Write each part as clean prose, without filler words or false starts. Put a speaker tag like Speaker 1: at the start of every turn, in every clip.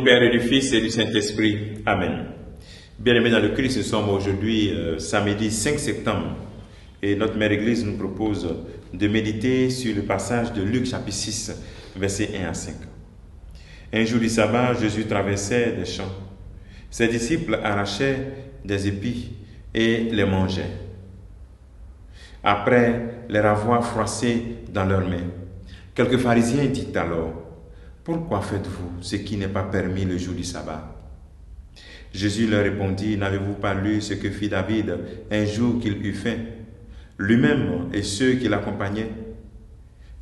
Speaker 1: Père et du Fils et du Saint-Esprit. Amen. Bien-aimés dans le Christ, nous sommes aujourd'hui samedi 5 septembre et notre Mère Église nous propose de méditer sur le passage de Luc chapitre 6, versets 1 à 5. Un jour du sabbat, Jésus traversait des champs. Ses disciples arrachaient des épis et les mangeaient. Après les avoir froissés dans leurs mains, quelques pharisiens dirent alors: pourquoi faites-vous ce qui n'est pas permis le jour du sabbat? Jésus leur répondit: n'avez-vous pas lu ce que fit David un jour qu'il eut faim, lui-même et ceux qui l'accompagnaient?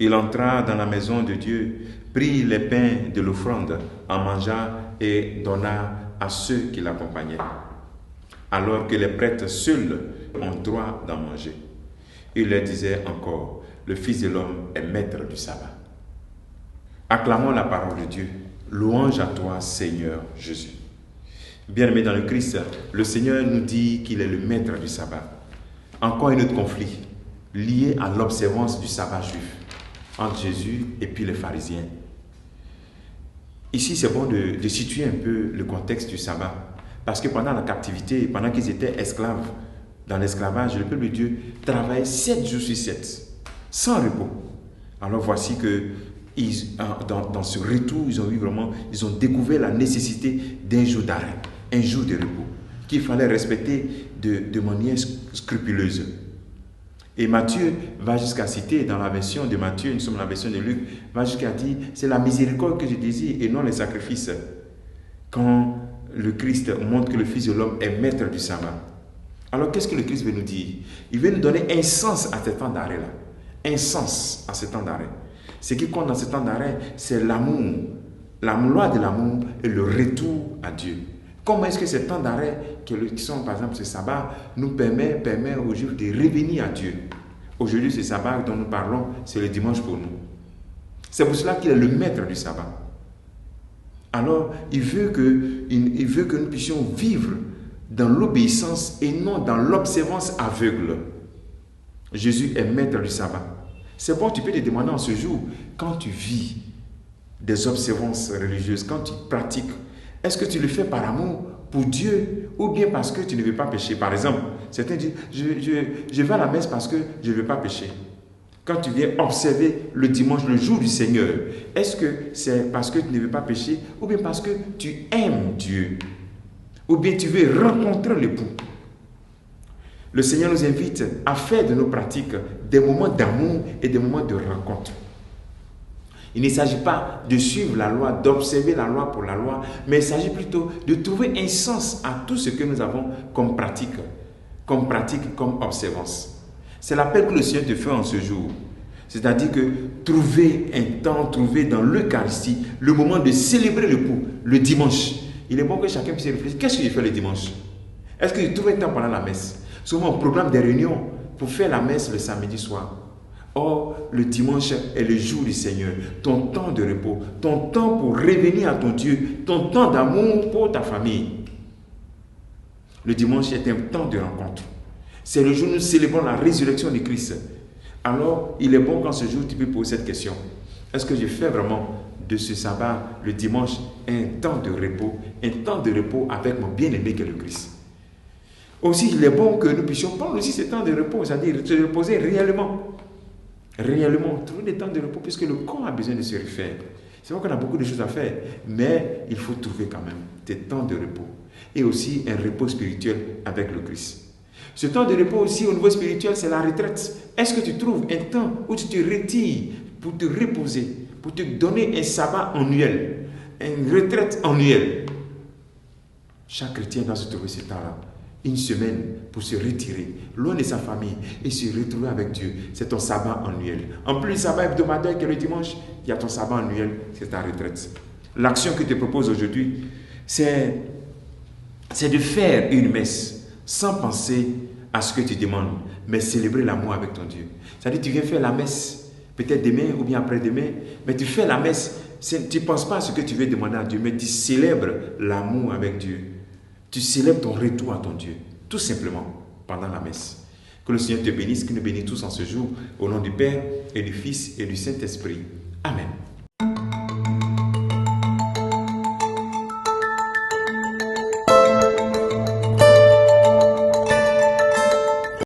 Speaker 1: Il entra dans la maison de Dieu, prit les pains de l'offrande, en mangea et donna à ceux qui l'accompagnaient, alors que les prêtres seuls ont droit d'en manger. Il leur disait encore: le Fils de l'homme est maître du sabbat. Acclamons la parole de Dieu. Louange à toi, Seigneur Jésus. Bien-aimés dans le Christ, le Seigneur nous dit qu'il est le maître du sabbat. Encore un autre conflit lié à l'observance du sabbat juif entre Jésus et puis les pharisiens. Ici, c'est bon de situer un peu le contexte du sabbat. Parce que pendant la captivité, pendant qu'ils étaient esclaves, dans l'esclavage, le peuple de Dieu travaillait 7 jours sur 7, sans repos. Alors voici que dans ce retour, ils ont découvert la nécessité d'un jour d'arrêt, un jour de repos, qu'il fallait respecter de manière scrupuleuse. Et Matthieu va jusqu'à citer, dans la version de Matthieu, nous sommes dans la version de Luc, va jusqu'à dire: c'est la miséricorde que je désire et non les sacrifices. Quand le Christ montre que le Fils de l'homme est maître du sabbat. Alors qu'est-ce que le Christ veut nous dire? Il veut nous donner un sens à ce temps d'arrêt-là. Un sens à ce temps d'arrêt. Ce qui compte dans ce temps d'arrêt, c'est l'amour. La loi de l'amour et le retour à Dieu. Comment est-ce que ce temps d'arrêt, qui sont par exemple ce sabbat, nous permet aux Juifs de revenir à Dieu? Aujourd'hui, ce sabbat dont nous parlons, c'est le dimanche pour nous. C'est pour cela qu'il est le maître du sabbat. Alors, il veut que nous puissions vivre dans l'obéissance et non dans l'observance aveugle. Jésus est maître du sabbat. C'est bon, tu peux te demander en ce jour, quand tu vis des observances religieuses, quand tu pratiques, est-ce que tu le fais par amour pour Dieu ou bien parce que tu ne veux pas pécher? Par exemple, certains disent: je vais à la messe parce que je ne veux pas pécher. Quand tu viens observer le dimanche, le jour du Seigneur, est-ce que c'est parce que tu ne veux pas pécher ou bien parce que tu aimes Dieu? Ou bien tu veux rencontrer l'époux? Le Seigneur nous invite à faire de nos pratiques des moments d'amour et des moments de rencontre. Il ne s'agit pas de suivre la loi, d'observer la loi pour la loi, mais il s'agit plutôt de trouver un sens à tout ce que nous avons comme pratique, comme observance. C'est l'appel que le Seigneur te fait en ce jour. C'est-à-dire que trouver un temps, trouver dans l'Eucharistie le moment de célébrer l'époux, le dimanche. Il est bon que chacun puisse réfléchir. Qu'est-ce que je fais le dimanche? Est-ce que je trouve un temps pendant la messe? Souvent, on programme des réunions pour faire la messe le samedi soir. Or, le dimanche est le jour du Seigneur, ton temps de repos, ton temps pour revenir à ton Dieu, ton temps d'amour pour ta famille. Le dimanche est un temps de rencontre. C'est le jour où nous célébrons la résurrection de Christ. Alors, il est bon qu'en ce jour, tu peux poser cette question. Est-ce que je fais vraiment de ce sabbat, le dimanche, un temps de repos avec mon bien-aimé qui est le Christ? Aussi, il est bon que nous puissions prendre aussi ce temps de repos, c'est-à-dire se reposer réellement. Réellement, trouver des temps de repos, puisque le corps a besoin de se refaire. C'est vrai qu'on a beaucoup de choses à faire, mais il faut trouver quand même des temps de repos. Et aussi un repos spirituel avec le Christ. Ce temps de repos aussi au niveau spirituel, c'est la retraite. Est-ce que tu trouves un temps où tu te retires pour te reposer, pour te donner un sabbat annuel, une retraite annuelle? Chaque chrétien doit se trouver ce temps-là. Une semaine pour se retirer, loin de sa famille et se retrouver avec Dieu. C'est ton sabbat annuel. En plus du sabbat hebdomadaire qui est le dimanche, il y a ton sabbat annuel, c'est ta retraite. L'action que je te propose aujourd'hui, c'est de faire une messe sans penser à ce que tu demandes, mais célébrer l'amour avec ton Dieu. C'est-à-dire tu viens faire la messe, peut-être demain ou bien après-demain, mais tu fais la messe, tu ne penses pas à ce que tu veux demander à Dieu, mais tu célèbres l'amour avec Dieu. Tu célèbres ton retour à ton Dieu, tout simplement, pendant la messe. Que le Seigneur te bénisse, qu'il nous bénisse tous en ce jour, au nom du Père et du Fils et du Saint-Esprit. Amen.